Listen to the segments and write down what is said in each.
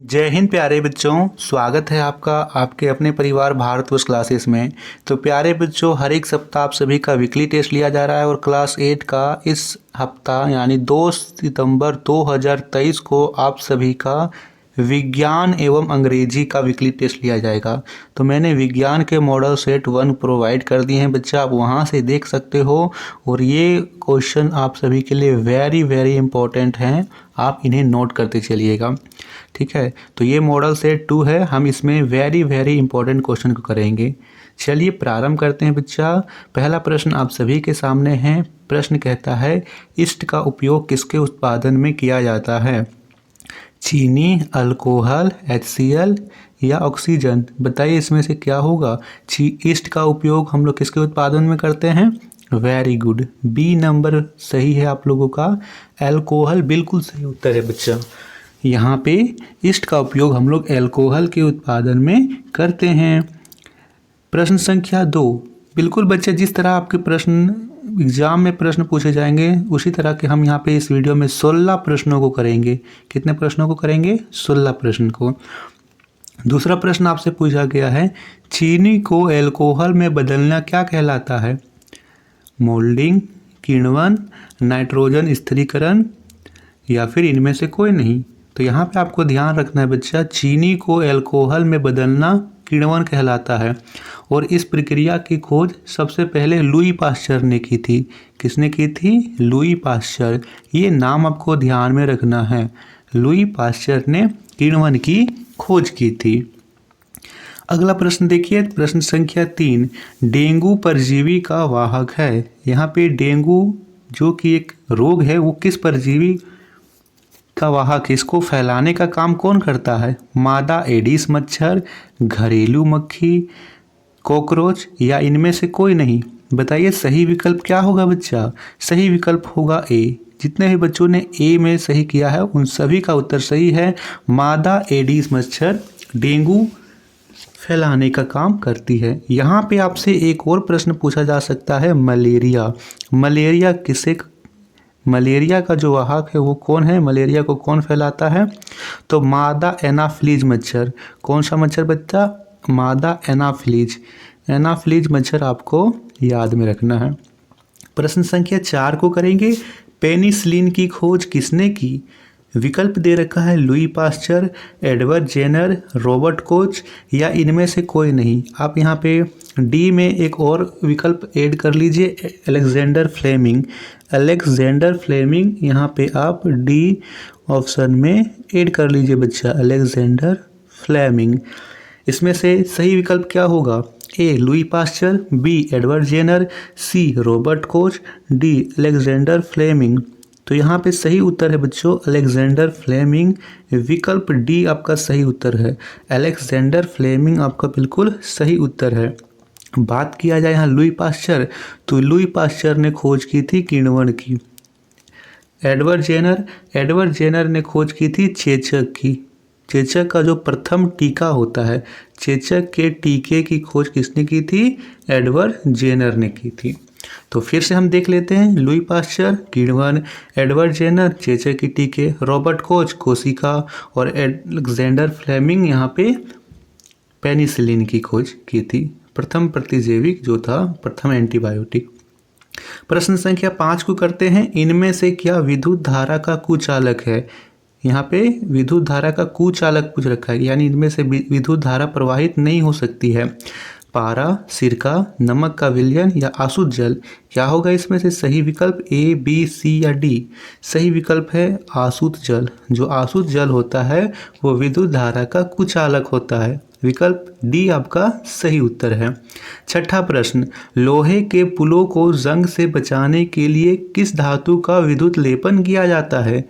जय हिंद प्यारे बच्चों। स्वागत है आपका आपके अपने परिवार भारतवर्ष क्लासेस में। तो प्यारे बच्चों, हर एक सप्ताह आप सभी का वीकली टेस्ट लिया जा रहा है और क्लास 8 का इस हफ्ता यानी 2 सितंबर 2023 को आप सभी का विज्ञान एवं अंग्रेजी का वीकली टेस्ट लिया जाएगा। तो मैंने विज्ञान के मॉडल सेट 1 प्रोवाइड कर दिए हैं बच्चा, आप वहां से देख सकते हो और ये क्वेश्चन आप सभी के लिए वेरी वेरी इंपॉर्टेंट हैं, आप इन्हें नोट करते चलिएगा। ठीक है, तो ये मॉडल सेट 2 है, हम इसमें वेरी वेरी इंपॉर्टेंट क्वेश्चन को करेंगे। चलिए प्रारंभ करते हैं बच्चा। पहला प्रश्न आप सभी के सामने है। प्रश्न कहता है ईस्ट का उपयोग किसके उत्पादन में किया जाता है? चीनी, अल्कोहल, HCl या ऑक्सीजन? बताइए इसमें से क्या होगा। ईस्ट का उपयोग हम लोग किसके उत्पादन में करते हैं? वेरी गुड, बी नंबर सही है आप लोगों का। अल्कोहल बिल्कुल सही उत्तर है बच्चा। यहाँ पे ईस्ट का उपयोग हम लोग अल्कोहल के उत्पादन में करते हैं। प्रश्न संख्या 2। बिल्कुल बच्चे, जिस तरह आपके प्रश्न एग्जाम में प्रश्न पूछे जाएंगे उसी तरह के हम यहाँ पे इस वीडियो में 16 प्रश्नों को करेंगे। कितने प्रश्नों को करेंगे? 16 प्रश्न को। दूसरा प्रश्न आपसे पूछा गया है चीनी को अल्कोहल में बदलना क्या कहलाता है? मोल्डिंग, किण्वन, नाइट्रोजन स्थिरीकरण या फिर इनमें से कोई नहीं? तो यहाँ पे आपको ध्यान रखना है बच्चा, चीनी को अल्कोहल में बदलना किण्वन कहलाता है और इस प्रक्रिया की खोज सबसे पहले लुई पाश्चर ने की थी। किसने की थी? Louis Pasteur. ये नाम आपको ध्यान में रखना है, लुई पाश्चर ने किण्वन की खोज की थी। अगला प्रश्न देखिए, प्रश्न संख्या 3। डेंगू परजीवी का वाहक है। यहाँ पे डेंगू जो कि एक रोग है वो किस परजीवी का वाहक है? इसको फैलाने का काम कौन करता है? मादा एडिस मच्छर, घरेलू मक्खी, कॉकरोच या इनमें से कोई नहीं? बताइए सही विकल्प क्या होगा बच्चा? सही विकल्प होगा ए। जितने भी बच्चों ने ए में सही किया है उन सभी का उत्तर सही है। मादा एडिस मच्छर डेंगू फैलाने का काम करती है। यहाँ पे आपसे एक और प्रश्न पूछा जा सकता है, मलेरिया। मलेरिया का जो वाहक है वो कौन है? मलेरिया को कौन फैलाता है? तो मादा एनाफ्लीज मच्छर। कौन सा मच्छर बच्चा? मादा एनाफ्लीज। एनाफ्लीज मच्छर आपको याद में रखना है। प्रश्न संख्या 4 को करेंगे। पेनिसिलिन की खोज किसने की? विकल्प दे रखा है Louis Pasteur, Edward Jenner, Robert Koch या इनमें से कोई नहीं। आप यहाँ पे डी में एक और विकल्प ऐड कर लीजिए, अलेक्जेंडर फ्लेमिंग। अलेक्जेंडर फ्लेमिंग यहाँ पे आप डी ऑप्शन में ऐड कर लीजिए बच्चा, अलेक्जेंडर फ्लेमिंग। इसमें से सही विकल्प क्या होगा? A Louis Pasteur, B Edward Jenner, C Robert Koch, D Alexander Fleming. तो यहाँ पे सही उत्तर है बच्चों अलेक्जेंडर फ्लेमिंग। विकल्प डी आपका सही उत्तर है, अलेक्जेंडर फ्लेमिंग आपका बिल्कुल सही उत्तर है। बात किया जाए यहाँ लुई पाश्चर, तो लुई पाश्चर ने खोज की थी किण्वन की। एडवर्ड जेनर ने खोज की थी चेचक की। चेचक का जो प्रथम टीका होता है, चेचक के टीके की खोज किसने की थी? एडवर्ड जेनर ने की थी। तो फिर से हम देख लेते हैं, लुई पाश्चर किण्वन, एडवर्ड जेनर चेचक की टीके, रॉबर्ट कोच कोशिका और अलेक्जेंडर फ्लेमिंग यहाँ पे पेनिसिलिन की खोज की थी, प्रथम प्रतिजैविक जो था, प्रथम एंटीबायोटिक। प्रश्न संख्या 5 को करते हैं। इनमें से क्या विद्युत धारा का कुचालक है? यहाँ पे विद्युत धारा का कुचालक पूछ रखा है, यानी इनमें से विद्युत धारा प्रवाहित नहीं हो सकती है। पारा, सिरका, नमक का विलयन या आसुत जल? क्या होगा इसमें से सही विकल्प? ए, बी, सी या डी? सही विकल्प है आसुत जल। जो आसुत जल होता है वो विद्युत धारा का कुचालक होता है। विकल्प डी आपका सही उत्तर है। छठा प्रश्न, लोहे के पुलों को जंग से बचाने के लिए किस धातु का विद्युत लेपन किया जाता है?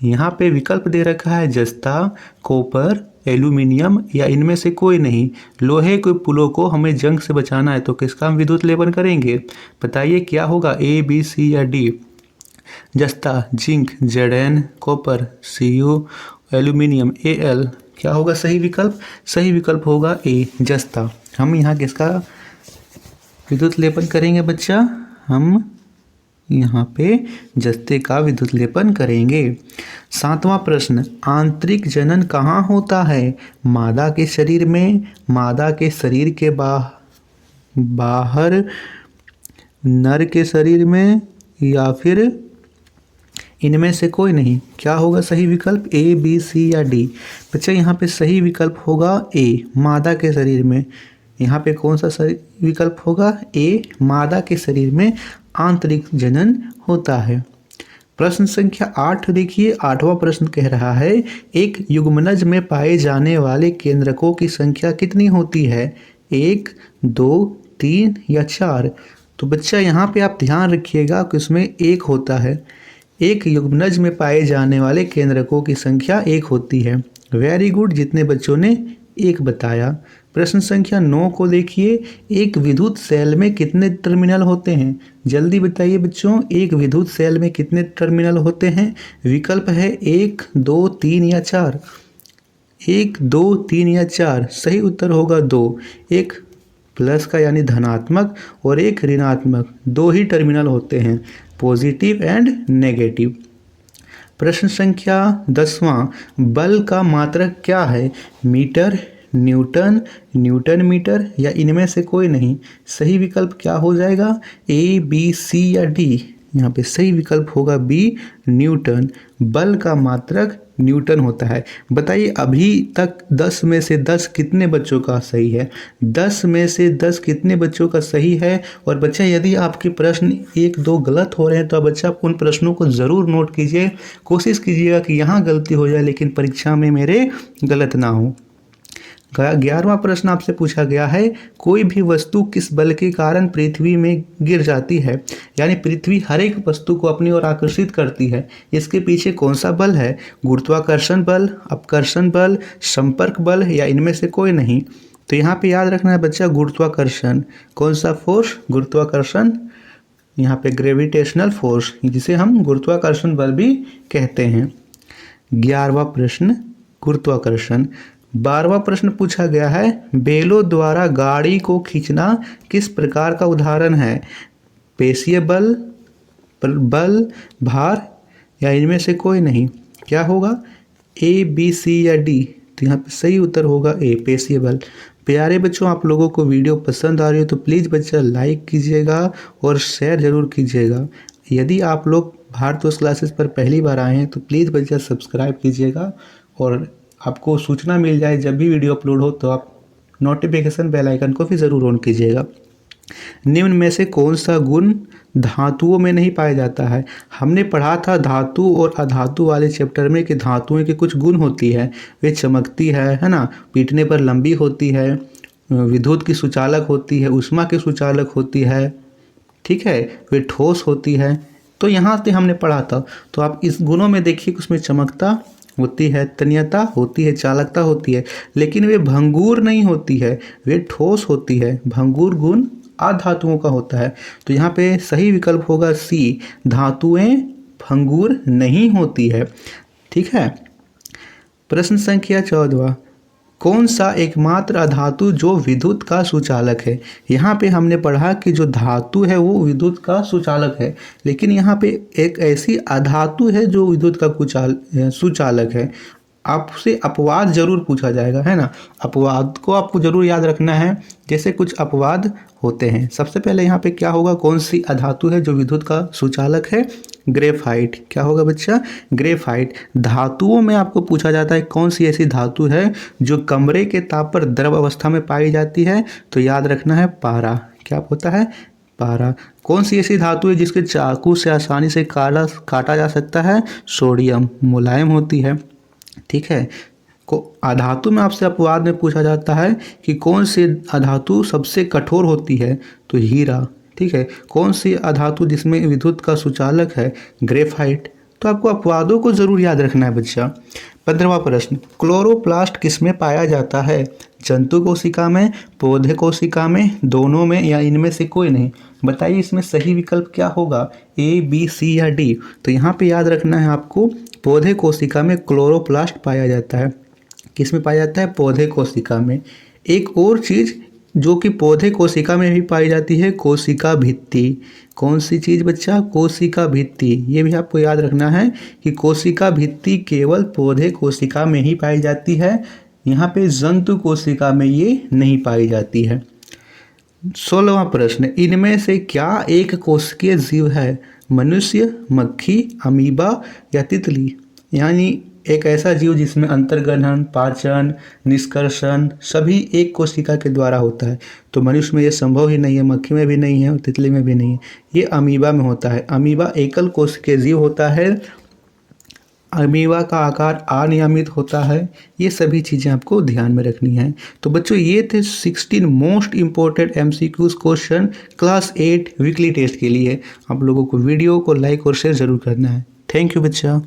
यहाँ पे विकल्प दे रखा है जस्ता, कॉपर, एल्यूमिनियम या इनमें से कोई नहीं। लोहे के पुलों को हमें जंग से बचाना है तो किसका हम विद्युत लेपन करेंगे? बताइए क्या होगा? ए, बी, सी या डी? जस्ता, zinc, Zn, copper, Cu, aluminium, Al। क्या होगा सही विकल्प? सही विकल्प होगा ए, जस्ता। हम यहाँ किसका विद्युत लेपन करेंगे बच्चा? हम यहाँ पे जस्ते का विद्युतलेपन करेंगे। 7वां प्रश्न, आंतरिक जनन कहाँ होता है? मादा के शरीर में, मादा के शरीर के बाहर, नर के शरीर में, या फिर इनमें से कोई नहीं। क्या होगा सही विकल्प? ए, बी, सी या डी? बच्चा यहाँ पे सही विकल्प होगा ए, मादा के शरीर में। यहाँ पे कौन सा सही विकल्प होगा? ए, मादा के शरीर में आंतरिक जनन होता है। प्रश्न संख्या 8 देखिए, 8वां प्रश्न कह रहा है एक युग्मनज में पाए जाने वाले केंद्रकों की संख्या कितनी होती है? 1, 2, 3 या 4? तो बच्चा यहाँ पे आप ध्यान रखिएगा कि उसमें एक होता है। एक युग्मनज में पाए जाने वाले केंद्रकों की संख्या 1 होती है। वेरी गुड, जितने बच्चों ने 1 बताया। प्रश्न संख्या 9 को देखिए, एक विद्युत सेल में कितने टर्मिनल होते हैं? जल्दी बताइए बच्चों, एक विद्युत सेल में कितने टर्मिनल होते हैं? विकल्प है 1, 2, 3 या 4। 1, 2, 3 या 4? सही उत्तर होगा 2। एक प्लस का यानी धनात्मक और एक ऋणात्मक, 2 ही टर्मिनल होते हैं, पॉजिटिव एंड नेगेटिव। प्रश्न संख्या 10वां, बल का मात्रक क्या है? मीटर, न्यूटन, न्यूटन मीटर या इनमें से कोई नहीं? सही विकल्प क्या हो जाएगा? ए, बी, सी या डी? यहाँ पे सही विकल्प होगा बी, न्यूटन। बल का मात्रक न्यूटन होता है। बताइए अभी तक 10 में से 10 कितने बच्चों का सही है? 10 में से 10 कितने बच्चों का सही है? और बच्चा यदि आपके प्रश्न 1, 2 गलत हो रहे हैं तो बच्चा उन प्रश्नों को ज़रूर नोट कीजिए। कोशिश कीजिएगा कि यहाँ गलती हो जाए लेकिन परीक्षा में मेरे गलत ना हो। 11वां प्रश्न आपसे पूछा गया है, कोई भी वस्तु किस बल के कारण पृथ्वी में गिर जाती है? यानी पृथ्वी हर एक वस्तु को अपनी ओर आकर्षित करती है, इसके पीछे कौन सा बल है? गुरुत्वाकर्षण बल, अपकर्षण बल, संपर्क बल या इनमें से कोई नहीं? तो यहाँ पे याद रखना है बच्चा, गुरुत्वाकर्षण। कौन सा फोर्स? गुरुत्वाकर्षण। यहाँ पे ग्रेविटेशनल फोर्स, जिसे हम गुरुत्वाकर्षण बल भी कहते हैं। 11वां प्रश्न गुरुत्वाकर्षण। 12वां प्रश्न पूछा गया है, बेलों द्वारा गाड़ी को खींचना किस प्रकार का उदाहरण है? पेशीय बल, बल, भार या इनमें से कोई नहीं? क्या होगा? ए, बी, सी या डी? तो यहाँ पे सही उत्तर होगा ए, पेशीय बल। प्यारे बच्चों, आप लोगों को वीडियो पसंद आ रही हो तो प्लीज़ बच्चा लाइक कीजिएगा और शेयर ज़रूर कीजिएगा। यदि आप लोग भारतवर्ष क्लासेस पर पहली बार आए हैं तो प्लीज़ बच्चा सब्सक्राइब कीजिएगा और आपको सूचना मिल जाए जब भी वीडियो अपलोड हो तो आप नोटिफिकेशन बेल आइकन को भी ज़रूर ऑन कीजिएगा। निम्न में से कौन सा गुण धातुओं में नहीं पाया जाता है? हमने पढ़ा था धातु और अधातु वाले चैप्टर में कि धातुओं के कुछ गुण होती है। वे चमकती है ना, पीटने पर लंबी होती है, विद्युत की सुचालक होती है, ऊष्मा की सुचालक होती है, ठीक है, वे ठोस होती है। तो यहाँ से हमने पढ़ा था। तो आप इस गुणों में देखिए कि उसमें चमकता होती है, तन्यता होती है, चालकता होती है, लेकिन वे भंगुर नहीं होती है, वे ठोस होती है। भंगुर गुण अधातुओं का होता है। तो यहाँ पे सही विकल्प होगा सी, धातुएं भंगुर नहीं होती है, ठीक है। प्रश्न संख्या 14, कौन सा एकमात्र अधातु जो विद्युत का सुचालक है? यहाँ पे हमने पढ़ा कि जो धातु है वो विद्युत का सुचालक है, लेकिन यहाँ पे एक ऐसी अधातु है जो विद्युत का सुचालक है। आपसे अपवाद जरूर पूछा जाएगा, है ना। अपवाद को आपको जरूर याद रखना है, जैसे कुछ अपवाद होते हैं। सबसे पहले यहाँ पे क्या होगा, कौन सी अधातु है जो विद्युत का सुचालक है? ग्रेफाइट। क्या होगा बच्चा? ग्रेफाइट। धातुओं में आपको पूछा जाता है कौन सी ऐसी धातु है जो कमरे के ताप पर द्रव अवस्था में पाई जाती है? तो याद रखना है पारा। क्या होता है? पारा। कौन सी ऐसी धातु है जिसके चाकू से आसानी से काटा जा सकता है? सोडियम। मुलायम होती है, ठीक है। को अधातु में आपसे अपवाद में पूछा जाता है कि कौन सी अधातु सबसे कठोर होती है? तो हीरा, ठीक है। कौन सी अधातु जिसमें विद्युत का सुचालक है? ग्रेफाइट। तो आपको अपवादों को जरूर याद रखना है बच्चा। 15वां प्रश्न, क्लोरोप्लास्ट किसमें पाया जाता है? जंतु कोशिका में, पौधे कोशिका में, दोनों में या इनमें से कोई नहीं? बताइए इसमें सही विकल्प क्या होगा? ए, बी, सी या डी? तो यहाँ पे याद रखना है आपको, पौधे कोशिका में क्लोरोप्लास्ट पाया जाता है। किस में पाया जाता है? पौधे कोशिका में। एक और चीज़ जो कि पौधे कोशिका में भी पाई जाती है, कोशिका भित्ति। कौन सी चीज़ बच्चा? कोशिका भित्ति। ये भी आपको याद रखना है कि कोशिका भित्ति केवल पौधे कोशिका में ही पाई जाती है, यहाँ पे जंतु कोशिका में ये नहीं पाई जाती है। 16वां प्रश्न, इनमें से क्या एक कोशिकीय जीव है? मनुष्य, मक्खी, अमीबा या तितली? यानी एक ऐसा जीव जिसमें अंतर्गलन, पाचन, निष्कर्षण सभी एक कोशिका के द्वारा होता है। तो मनुष्य में ये संभव ही नहीं है, मक्खी में भी नहीं है और तितली में भी नहीं है। ये अमीबा में होता है। अमीबा एकल कोशिकीय जीव होता है। अमीबा का आकार अनियमित होता है। ये सभी चीज़ें आपको ध्यान में रखनी है। तो बच्चों ये थे 16 most important MCQs question class 8 weekly test के लिए। आप लोगों को वीडियो को लाइक और शेयर ज़रूर करना है। थैंक यू बच्चा।